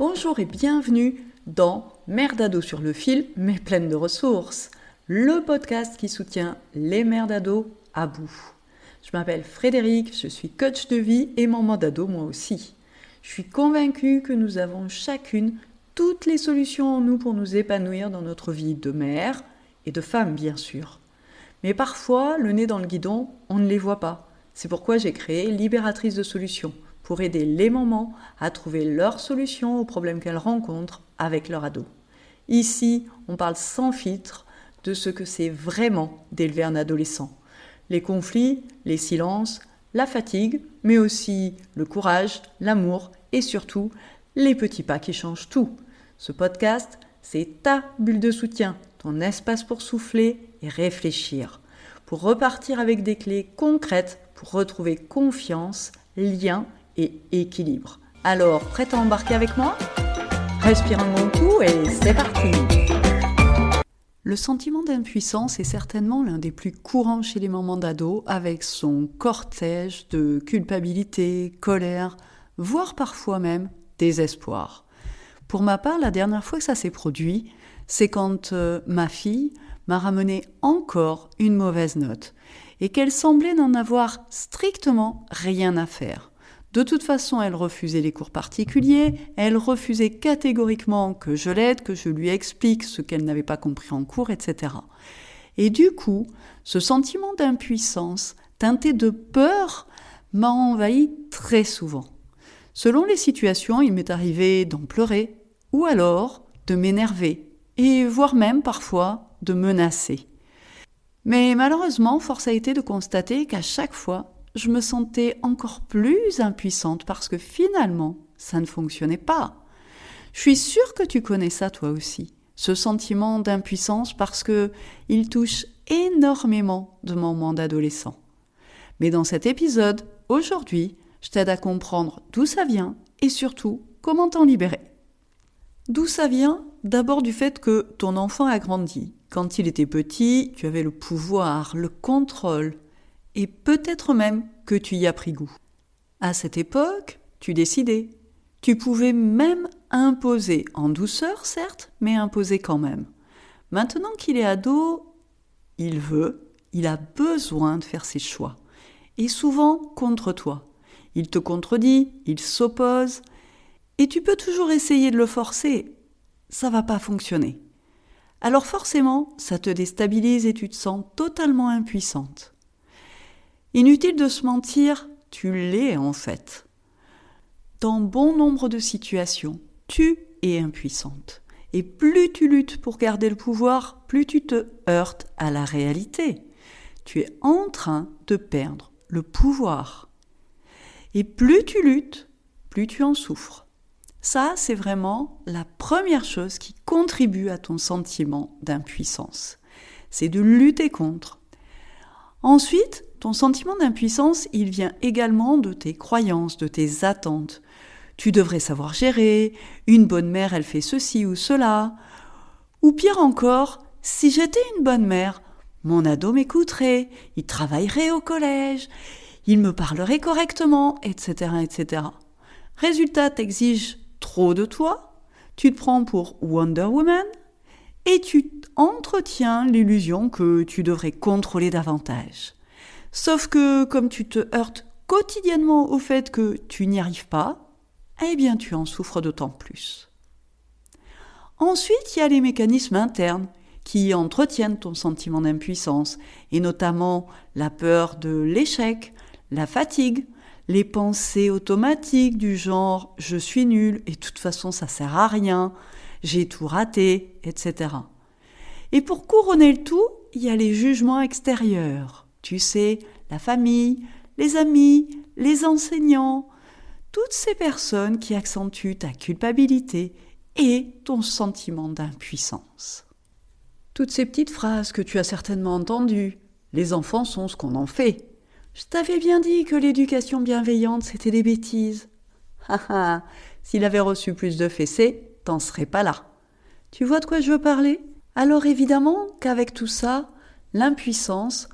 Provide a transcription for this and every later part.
Bonjour et bienvenue dans Mère d'ado sur le fil, mais pleine de ressources, le podcast qui soutient les mères d'ado à bout. Je m'appelle Frédéric, je suis coach de vie et maman d'ado moi aussi. Je suis convaincue que nous avons chacune toutes les solutions en nous pour nous épanouir dans notre vie de mère et de femme bien sûr. Mais parfois, le nez dans le guidon, on ne les voit pas. C'est pourquoi j'ai créé Libératrice de solutions, pour aider les mamans à trouver leurs solutions aux problèmes qu'elles rencontrent avec leur ado. Ici, on parle sans filtre de ce que c'est vraiment d'élever un adolescent. Les conflits, les silences, la fatigue, mais aussi le courage, l'amour et surtout les petits pas qui changent tout. Ce podcast, c'est ta bulle de soutien, ton espace pour souffler et réfléchir, pour repartir avec des clés concrètes pour retrouver confiance, lien et équilibre. Alors, prête à embarquer avec moi ? Respire un bon coup et c'est parti ! Le sentiment d'impuissance est certainement l'un des plus courants chez les mamans d'ados, avec son cortège de culpabilité, colère, voire parfois même désespoir. Pour ma part, la dernière fois que ça s'est produit, c'est quand ma fille m'a ramené encore une mauvaise note et qu'elle semblait n'en avoir strictement rien à faire. De toute façon, elle refusait les cours particuliers, elle refusait catégoriquement que je l'aide, que je lui explique ce qu'elle n'avait pas compris en cours, etc. Et du coup, ce sentiment d'impuissance, teinté de peur, m'a envahi très souvent. Selon les situations, il m'est arrivé d'en pleurer, ou alors de m'énerver, et voire même parfois de menacer. Mais malheureusement, force a été de constater qu'à chaque fois, je me sentais encore plus impuissante parce que finalement, ça ne fonctionnait pas. Je suis sûre que tu connais ça toi aussi, ce sentiment d'impuissance parce que il touche énormément de moments d'adolescents. Mais dans cet épisode, aujourd'hui, je t'aide à comprendre d'où ça vient et surtout comment t'en libérer. D'où ça vient ? D'abord du fait que ton enfant a grandi. Quand il était petit, tu avais le pouvoir, le contrôle, et peut-être même que tu y as pris goût. À cette époque, tu décidais. Tu pouvais même imposer, en douceur certes, mais imposer quand même. Maintenant qu'il est ado, il a besoin de faire ses choix. Et souvent contre toi. Il te contredit, il s'oppose, et tu peux toujours essayer de le forcer. Ça va pas fonctionner. Alors forcément, ça te déstabilise et tu te sens totalement impuissante. Inutile de se mentir, tu l'es en fait. Dans bon nombre de situations, tu es impuissante. Et plus tu luttes pour garder le pouvoir, plus tu te heurtes à la réalité. Tu es en train de perdre le pouvoir. Et plus tu luttes, plus tu en souffres. Ça, c'est vraiment la première chose qui contribue à ton sentiment d'impuissance. C'est de lutter contre. Ensuite, ton sentiment d'impuissance, il vient également de tes croyances, de tes attentes. Tu devrais savoir gérer, une bonne mère, elle fait ceci ou cela. Ou pire encore, si j'étais une bonne mère, mon ado m'écouterait, il travaillerait au collège, il me parlerait correctement, etc., etc. Résultat, t'exiges trop de toi, tu te prends pour Wonder Woman et tu entretiens l'illusion que tu devrais contrôler davantage. Sauf que comme tu te heurtes quotidiennement au fait que tu n'y arrives pas, eh bien tu en souffres d'autant plus. Ensuite, il y a les mécanismes internes qui entretiennent ton sentiment d'impuissance, et notamment la peur de l'échec, la fatigue, les pensées automatiques du genre « je suis nul et de toute façon ça sert à rien »,« j'ai tout raté », etc. Et pour couronner le tout, il y a les jugements extérieurs. Tu sais, la famille, les amis, les enseignants, toutes ces personnes qui accentuent ta culpabilité et ton sentiment d'impuissance. Toutes ces petites phrases que tu as certainement entendues, les enfants sont ce qu'on en fait. Je t'avais bien dit que l'éducation bienveillante, c'était des bêtises. S'il avait reçu plus de fessées, t'en serais pas là. Tu vois de quoi je veux parler ? Alors évidemment qu'avec tout ça, l'impuissance,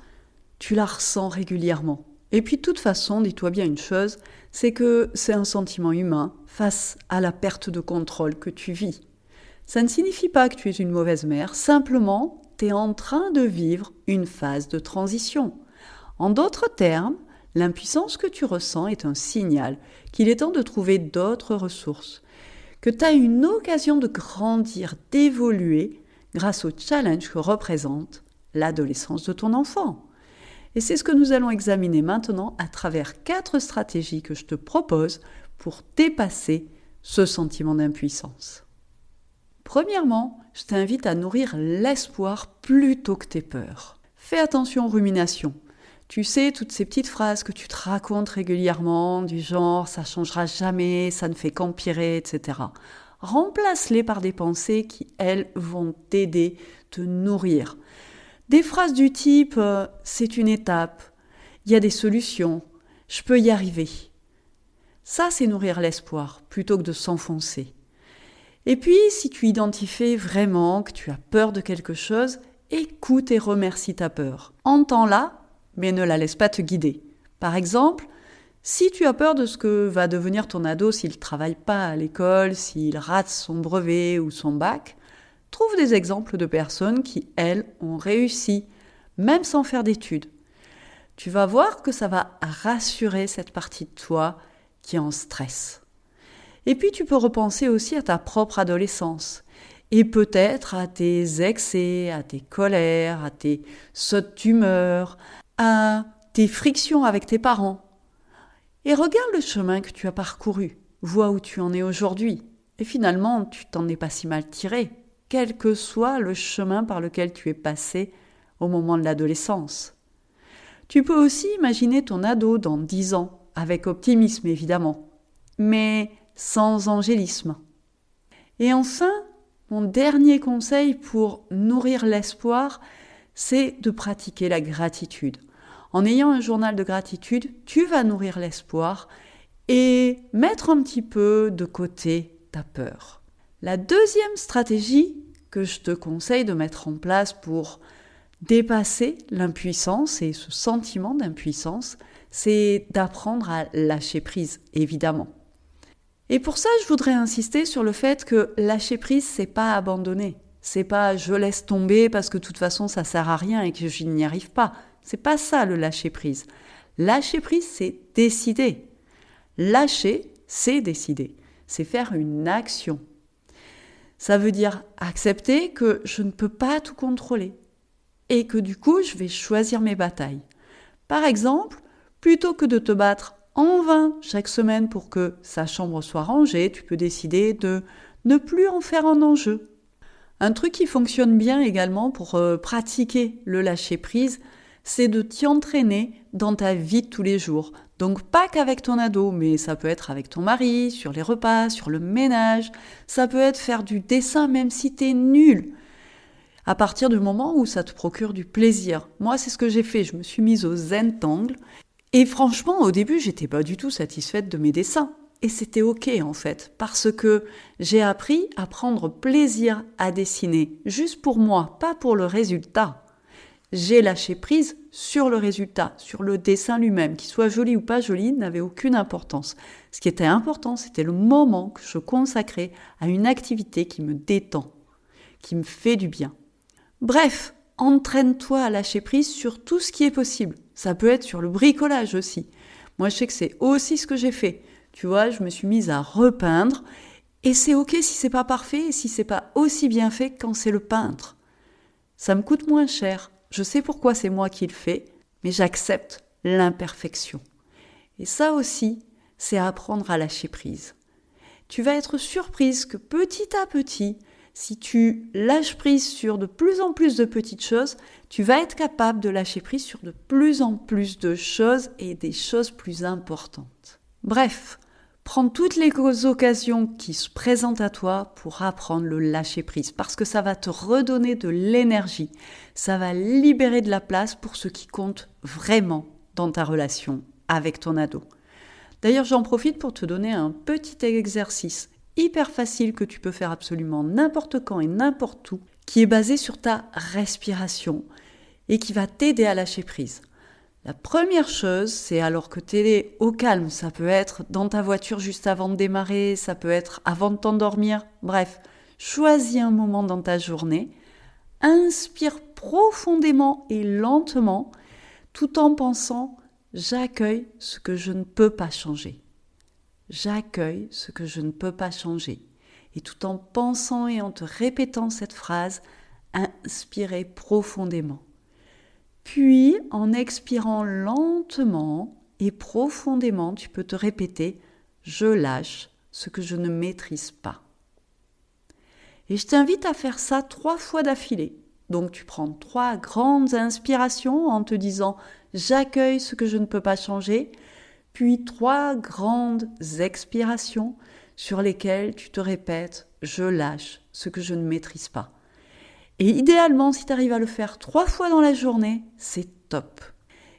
tu la ressens régulièrement. Et puis de toute façon, dis-toi bien une chose, c'est que c'est un sentiment humain face à la perte de contrôle que tu vis. Ça ne signifie pas que tu es une mauvaise mère, simplement, tu es en train de vivre une phase de transition. En d'autres termes, l'impuissance que tu ressens est un signal qu'il est temps de trouver d'autres ressources, que tu as une occasion de grandir, d'évoluer grâce au challenge que représente l'adolescence de ton enfant. Et c'est ce que nous allons examiner maintenant à travers 4 stratégies que je te propose pour dépasser ce sentiment d'impuissance. Premièrement, je t'invite à nourrir l'espoir plutôt que tes peurs. Fais attention aux ruminations. Tu sais, toutes ces petites phrases que tu te racontes régulièrement, du genre « ça changera jamais, ça ne fait qu'empirer », etc. Remplace-les par des pensées qui, elles, vont t'aider, te nourrir. Des phrases du type « c'est une étape »,« il y a des solutions »,« je peux y arriver ». Ça, c'est nourrir l'espoir plutôt que de s'enfoncer. Et puis, si tu identifies vraiment que tu as peur de quelque chose, écoute et remercie ta peur. Entends-la, mais ne la laisse pas te guider. Par exemple, si tu as peur de ce que va devenir ton ado s'il ne travaille pas à l'école, s'il rate son brevet ou son bac, trouve des exemples de personnes qui, elles, ont réussi, même sans faire d'études. Tu vas voir que ça va rassurer cette partie de toi qui est en stress. Et puis tu peux repenser aussi à ta propre adolescence et peut-être à tes excès, à tes colères, à tes sautes d'humeur, à tes frictions avec tes parents. Et regarde le chemin que tu as parcouru, vois où tu en es aujourd'hui. Et finalement, tu t'en es pas si mal tiré, quel que soit le chemin par lequel tu es passé au moment de l'adolescence. Tu peux aussi imaginer ton ado dans 10 ans, avec optimisme évidemment, mais sans angélisme. Et enfin, mon dernier conseil pour nourrir l'espoir, c'est de pratiquer la gratitude. En ayant un journal de gratitude, tu vas nourrir l'espoir et mettre un petit peu de côté ta peur. La deuxième stratégie que je te conseille de mettre en place pour dépasser l'impuissance et ce sentiment d'impuissance, c'est d'apprendre à lâcher prise, évidemment. Et pour ça, je voudrais insister sur le fait que lâcher prise, c'est pas abandonner. C'est pas je laisse tomber parce que de toute façon ça sert à rien et que je n'y arrive pas. C'est pas ça le lâcher prise. Lâcher prise, c'est décider. Lâcher, c'est décider. C'est faire une action. Ça veut dire accepter que je ne peux pas tout contrôler et que du coup, je vais choisir mes batailles. Par exemple, plutôt que de te battre en vain chaque semaine pour que sa chambre soit rangée, tu peux décider de ne plus en faire un enjeu. Un truc qui fonctionne bien également pour pratiquer le lâcher-prise, c'est de t'y entraîner dans ta vie de tous les jours. Donc pas qu'avec ton ado, mais ça peut être avec ton mari, sur les repas, sur le ménage, ça peut être faire du dessin même si t'es nul. À partir du moment où ça te procure du plaisir. Moi, c'est ce que j'ai fait, je me suis mise au Zentangle. Et franchement, au début, j'étais pas du tout satisfaite de mes dessins. Et c'était ok en fait, parce que j'ai appris à prendre plaisir à dessiner, juste pour moi, pas pour le résultat. J'ai lâché prise sur le résultat, sur le dessin lui-même, qu'il soit joli ou pas joli, n'avait aucune importance. Ce qui était important, c'était le moment que je consacrais à une activité qui me détend, qui me fait du bien. Bref, entraîne-toi à lâcher prise sur tout ce qui est possible. Ça peut être sur le bricolage aussi. Moi, je sais que c'est aussi ce que j'ai fait. Tu vois, je me suis mise à repeindre et c'est ok si c'est pas parfait et si c'est pas aussi bien fait quand c'est le peintre. Ça me coûte moins cher. Je sais pourquoi c'est moi qui le fais, mais j'accepte l'imperfection. Et ça aussi, c'est apprendre à lâcher prise. Tu vas être surprise que petit à petit, si tu lâches prise sur de plus en plus de petites choses, tu vas être capable de lâcher prise sur de plus en plus de choses et des choses plus importantes. Bref, prends toutes les occasions qui se présentent à toi pour apprendre le lâcher prise parce que ça va te redonner de l'énergie, ça va libérer de la place pour ce qui compte vraiment dans ta relation avec ton ado. D'ailleurs, j'en profite pour te donner un petit exercice hyper facile que tu peux faire absolument n'importe quand et n'importe où, qui est basé sur ta respiration et qui va t'aider à lâcher prise. La première chose, c'est alors que tu es au calme. Ça peut être dans ta voiture juste avant de démarrer, ça peut être avant de t'endormir. Bref, choisis un moment dans ta journée. Inspire profondément et lentement tout en pensant « j'accueille ce que je ne peux pas changer ». J'accueille ce que je ne peux pas changer. Et tout en pensant et en te répétant cette phrase, inspirez profondément. Puis, en expirant lentement et profondément, tu peux te répéter « je lâche ce que je ne maîtrise pas ». Et je t'invite à faire ça 3 fois d'affilée. Donc tu prends 3 grandes inspirations en te disant « j'accueille ce que je ne peux pas changer », puis 3 grandes expirations sur lesquelles tu te répètes « je lâche ce que je ne maîtrise pas ». Et idéalement, si tu arrives à le faire 3 fois dans la journée, c'est top.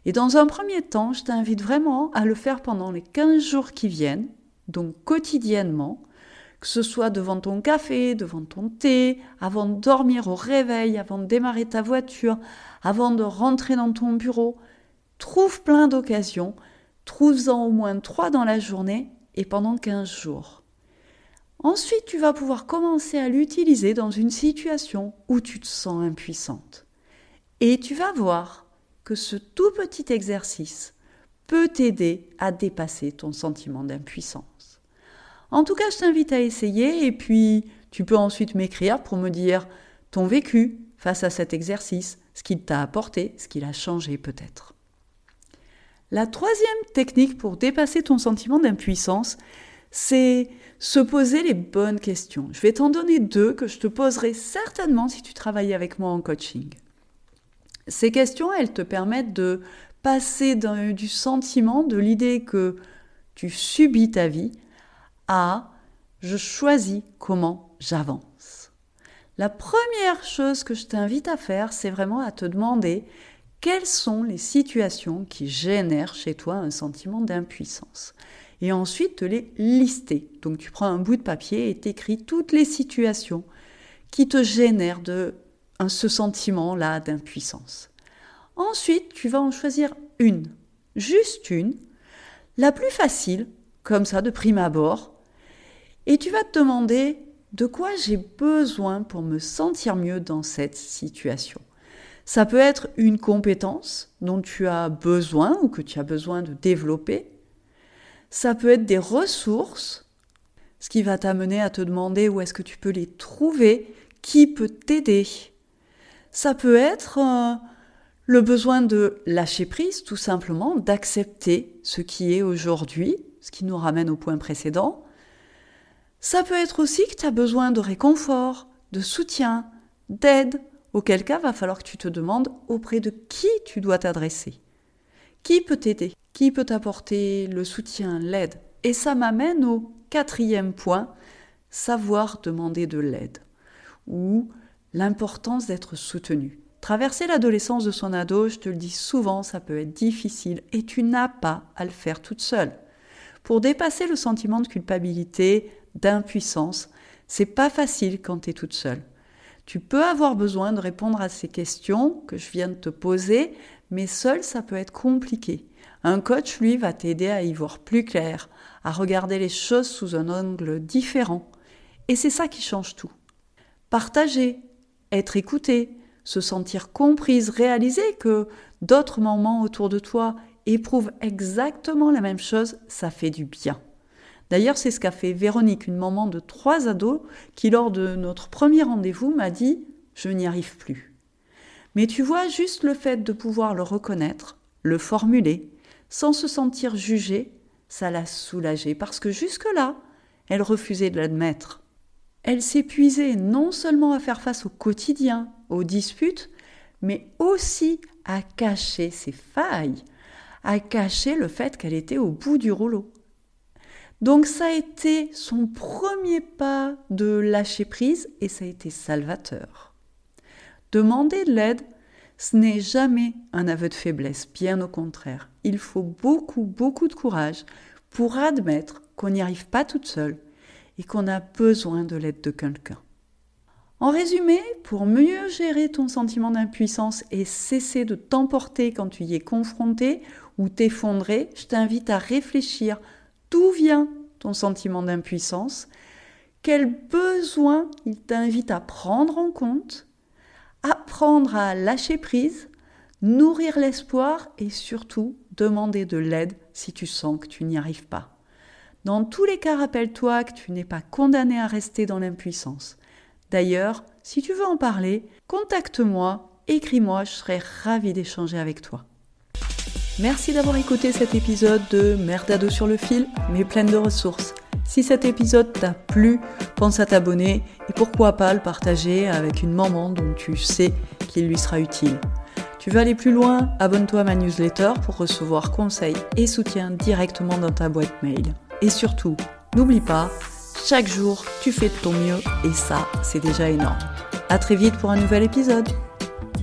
Et dans un premier temps, je t'invite vraiment à le faire pendant les 15 jours qui viennent, donc quotidiennement, que ce soit devant ton café, devant ton thé, avant de dormir au réveil, avant de démarrer ta voiture, avant de rentrer dans ton bureau. Trouve plein d'occasions, trouve-en au moins 3 dans la journée et pendant 15 jours. Ensuite, tu vas pouvoir commencer à l'utiliser dans une situation où tu te sens impuissante. Et tu vas voir que ce tout petit exercice peut t'aider à dépasser ton sentiment d'impuissance. En tout cas, je t'invite à essayer et puis tu peux ensuite m'écrire pour me dire ton vécu face à cet exercice, ce qu'il t'a apporté, ce qu'il a changé peut-être. La 3e technique pour dépasser ton sentiment d'impuissance, c'est se poser les bonnes questions. Je vais t'en donner 2 que je te poserai certainement si tu travailles avec moi en coaching. Ces questions, elles te permettent de passer du sentiment, de l'idée que tu subis ta vie, à « je choisis comment j'avance ». La première chose que je t'invite à faire, c'est vraiment à te demander quelles sont les situations qui génèrent chez toi un sentiment d'impuissance. Et ensuite, te les lister. Donc, tu prends un bout de papier et t'écris toutes les situations qui te génèrent ce sentiment-là d'impuissance. Ensuite, tu vas en choisir une, juste une, la plus facile, comme ça, de prime abord, et tu vas te demander de quoi j'ai besoin pour me sentir mieux dans cette situation. Ça peut être une compétence dont tu as besoin ou que tu as besoin de développer. Ça peut être des ressources, ce qui va t'amener à te demander où est-ce que tu peux les trouver, qui peut t'aider. Ça peut être le besoin de lâcher prise, tout simplement, d'accepter ce qui est aujourd'hui, ce qui nous ramène au point précédent. Ça peut être aussi que tu as besoin de réconfort, de soutien, d'aide, auquel cas va falloir que tu te demandes auprès de qui tu dois t'adresser. Qui peut t'aider ? Qui peut t'apporter le soutien, l'aide ? Et ça m'amène au 4e point, savoir demander de l'aide, ou l'importance d'être soutenu. Traverser l'adolescence de son ado, je te le dis souvent, ça peut être difficile et tu n'as pas à le faire toute seule. Pour dépasser le sentiment de culpabilité, d'impuissance, c'est pas facile quand tu es toute seule. Tu peux avoir besoin de répondre à ces questions que je viens de te poser, mais seul, ça peut être compliqué. Un coach, lui, va t'aider à y voir plus clair, à regarder les choses sous un angle différent. Et c'est ça qui change tout. Partager, être écouté, se sentir comprise, réaliser que d'autres mamans autour de toi éprouvent exactement la même chose, ça fait du bien. D'ailleurs, c'est ce qu'a fait Véronique, une maman de 3 ados, qui lors de notre premier rendez-vous m'a dit « je n'y arrive plus ». Mais tu vois, juste le fait de pouvoir le reconnaître, le formuler, sans se sentir jugée, ça l'a soulagée, parce que jusque-là, elle refusait de l'admettre. Elle s'épuisait non seulement à faire face au quotidien, aux disputes, mais aussi à cacher ses failles, à cacher le fait qu'elle était au bout du rouleau. Donc ça a été son premier pas de lâcher prise et ça a été salvateur. Demander de l'aide, ce n'est jamais un aveu de faiblesse, bien au contraire. Il faut beaucoup de courage pour admettre qu'on n'y arrive pas toute seule et qu'on a besoin de l'aide de quelqu'un. En résumé, pour mieux gérer ton sentiment d'impuissance et cesser de t'emporter quand tu y es confronté ou t'effondrer, je t'invite à réfléchir d'où vient ton sentiment d'impuissance, quel besoin il t'invite à prendre en compte, apprendre à lâcher prise, nourrir l'espoir et surtout demander de l'aide si tu sens que tu n'y arrives pas. Dans tous les cas, rappelle-toi que tu n'es pas condamné à rester dans l'impuissance. D'ailleurs, si tu veux en parler, contacte-moi, écris-moi, je serai ravie d'échanger avec toi. Merci d'avoir écouté cet épisode de Merdado sur le fil, mais pleine de ressources. Si cet épisode t'a plu, pense à t'abonner et pourquoi pas le partager avec une maman dont tu sais qu'il lui sera utile. Tu veux aller plus loin? Abonne-toi à ma newsletter pour recevoir conseils et soutien directement dans ta boîte mail. Et surtout, n'oublie pas, chaque jour, tu fais de ton mieux et ça, c'est déjà énorme. À très vite pour un nouvel épisode.